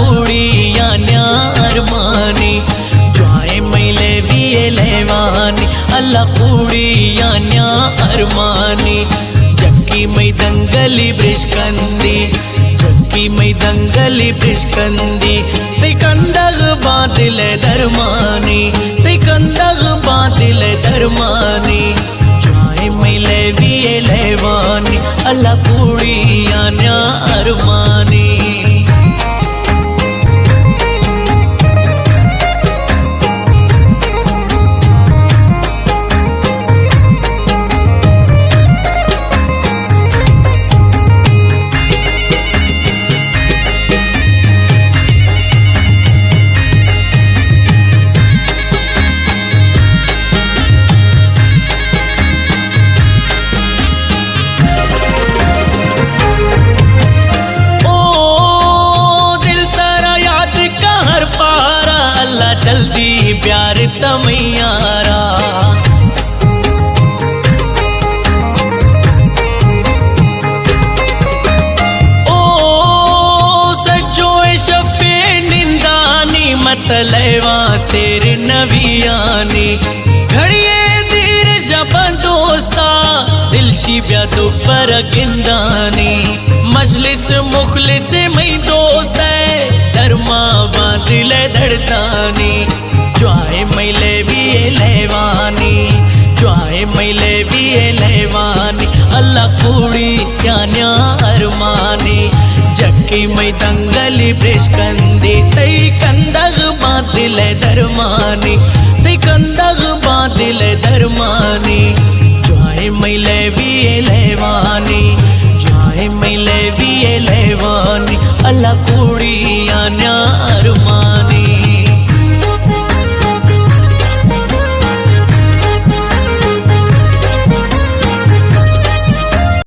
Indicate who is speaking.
Speaker 1: कुड़िया अरमानी जाए मैले विये लेवानी अल्लाह कुड़िया अरमानी जक्की मई दंगली ब्रिशकंदी जक्की मई दंगली ब्रिशकंदी ते कंदग बादिल दरमानी ते कंदग बादिल दरमानी जाए मैले विये लेवानी अल्लाह कुड़िया अरमानी जल्दी प्यार तमैयारा ओ सजोए शफे निंदानी मतलवा शेर नबियानी घड़िए धीर जबन दोस्ता दिल शिब्या तो पर गिंदानी मजलिस मुखलिस मई दोस्त है धर्मा बादिल धड़तानी ज्वाए मैले विये लेवानी ज्वाए मैले विये लेवानी अल्लाह कुड़िया अरमानी जक्की मई दंगली ब्रिशकंदी तई कंदग बादिल धरमानी तई कंदग बादिल धरमानी ज्वाए मैले विये लेवानी ज्वाए मैले विये लेवानी अल्लाह कुड़िया अरमानी